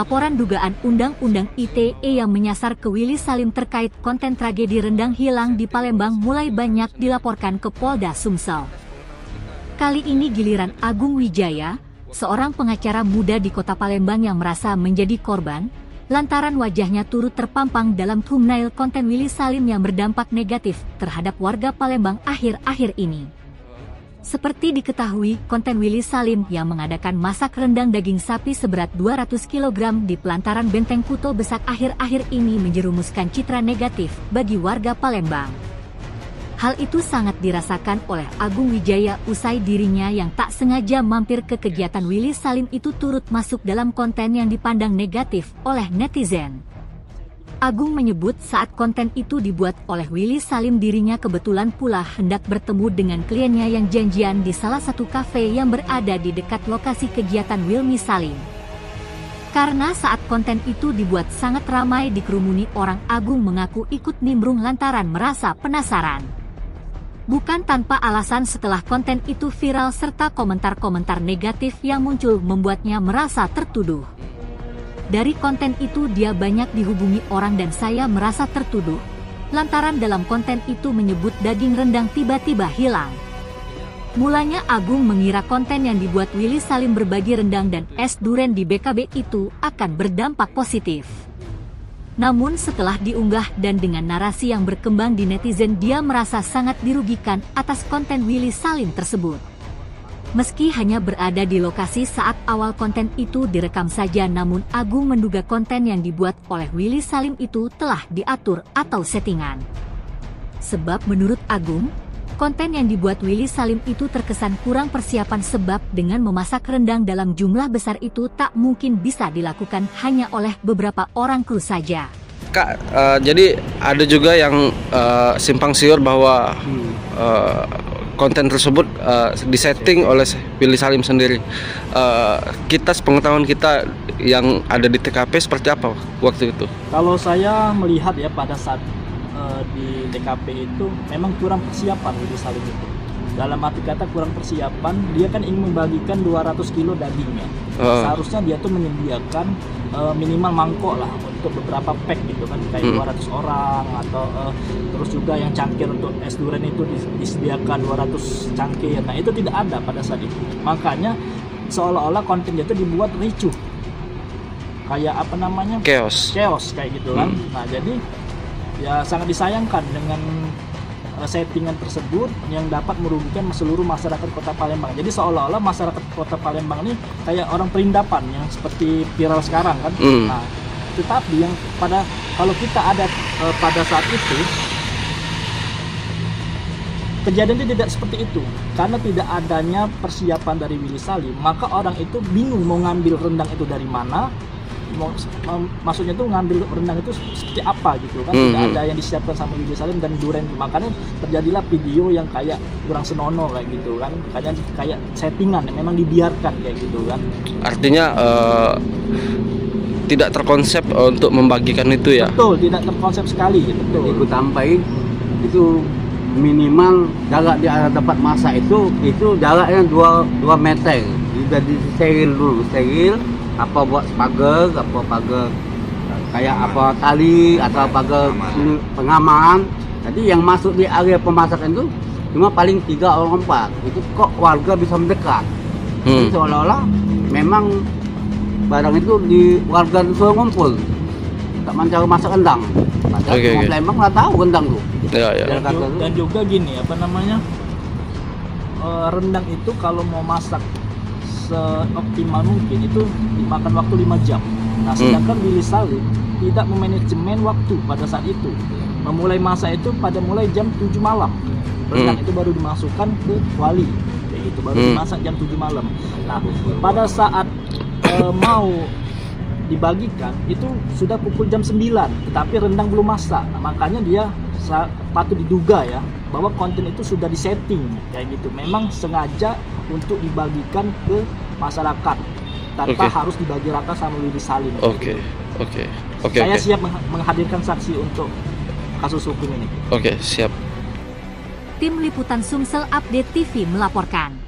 laporan dugaan Undang-Undang ITE yang menyasar ke Willy Salim terkait konten tragedi rendang hilang di Palembang mulai banyak dilaporkan ke Polda Sumsel. Kali ini giliran Agung Wijaya, seorang pengacara muda di kota Palembang yang merasa menjadi korban, lantaran wajahnya turut terpampang dalam thumbnail konten Willy Salim yang berdampak negatif terhadap warga Palembang akhir-akhir ini. Seperti diketahui, konten Willy Salim yang mengadakan masak rendang daging sapi seberat 200 kg di pelataran Benteng Kuto Besak akhir-akhir ini menjerumuskan citra negatif bagi warga Palembang. Hal itu sangat dirasakan oleh Agung Wijaya usai dirinya yang tak sengaja mampir ke kegiatan Willy Salim itu turut masuk dalam konten yang dipandang negatif oleh netizen. Agung menyebut saat konten itu dibuat oleh Willy Salim dirinya kebetulan pula hendak bertemu dengan kliennya yang janjian di salah satu kafe yang berada di dekat lokasi kegiatan Willy Salim. Karena saat konten itu dibuat sangat ramai dikerumuni orang, Agung mengaku ikut nimbrung lantaran merasa penasaran. Bukan tanpa alasan setelah konten itu viral serta komentar-komentar negatif yang muncul membuatnya merasa tertuduh. Dari konten itu dia banyak dihubungi orang dan saya merasa tertuduh, lantaran dalam konten itu menyebut daging rendang tiba-tiba hilang. Mulanya Agung mengira konten yang dibuat Willy Salim berbagi rendang dan es duren di BKB itu akan berdampak positif. Namun setelah diunggah dan dengan narasi yang berkembang di netizen, dia merasa sangat dirugikan atas konten Willy Salim tersebut. Meski hanya berada di lokasi saat awal konten itu direkam saja, namun Agung menduga konten yang dibuat oleh Willy Salim itu telah diatur atau settingan. Sebab menurut Agung, konten yang dibuat Willy Salim itu terkesan kurang persiapan sebab dengan memasak rendang dalam jumlah besar itu tak mungkin bisa dilakukan hanya oleh beberapa orang kru saja. Kak, jadi ada juga yang simpang siur bahwa konten tersebut disetting oleh Willy Salim sendiri. Kita sepengetahuan kita yang ada di TKP seperti apa waktu itu? Kalau saya melihat ya pada saat di TKP itu memang kurang persiapan Willy Salim itu. Dalam arti kata kurang persiapan, dia kan ingin membagikan 200 kilo dagingnya. Seharusnya dia tuh menyediakan minimal mangkok lah untuk beberapa pack gitu kan, kayak 200 orang atau terus juga yang cangkir untuk es durian itu disediakan 200 cangkir. Nah itu tidak ada pada saat itu. Makanya seolah-olah konten itu dibuat ricuh, kayak apa namanya, chaos kayak gitu kan. Nah jadi ya sangat disayangkan dengan settingan tersebut yang dapat merugikan seluruh masyarakat Kota Palembang. Jadi seolah-olah masyarakat Kota Palembang ini kayak orang perindapan yang seperti viral sekarang kan. Nah, tetapi yang kalau kita ada pada saat itu, kejadian itu tidak seperti itu. Karena tidak adanya persiapan dari Willy Salim, maka orang itu bingung mau ngambil rendang itu dari mana. Maksudnya tuh ngambil rendang itu seperti apa gitu kan, tidak ada yang disiapkan sama Willy Salim dan duren, makanya terjadilah video yang kayak kurang senonoh kayak gitu kan, kayak settingan yang memang dibiarkan kayak gitu kan. Artinya tidak terkonsep untuk membagikan itu ya? Betul, tidak terkonsep sekali gitu. Ikut tambahin itu minimal jarak di tempat masak itu jaraknya 2 meter, sudah disteril dulu, apa buat pagar kayak apa tali atau pagar pengaman. Jadi yang masuk di area pemasakan itu cuma paling 3 orang 4. Itu kok warga bisa mendekat. Jadi seolah-olah memang barang itu di warga itu ngumpul, tak mencari masak rendang. Padahal semua Palembang nggak tahu rendang tuh. Dan juga gini apa namanya, rendang itu kalau mau masak seoptimal mungkin itu dimakan waktu 5 jam. Nah sedangkan Willy Salim tidak memanajemen waktu pada saat itu. Memulai masak itu pada mulai jam 7 malam. Rendang itu baru dimasukkan ke kuali, kayak gitu, baru dimasak jam 7 malam. Nah pada saat mau dibagikan itu sudah pukul jam 9, tetapi rendang belum masak. Nah, makanya dia patut diduga ya bahwa konten itu sudah disetting kayak gitu, memang sengaja untuk dibagikan ke masyarakat tanpa harus dibagi rata sama Willy Salim. Saya siap menghadirkan saksi untuk kasus hukum ini. Siap. Tim Liputan Sumsel Update TV melaporkan.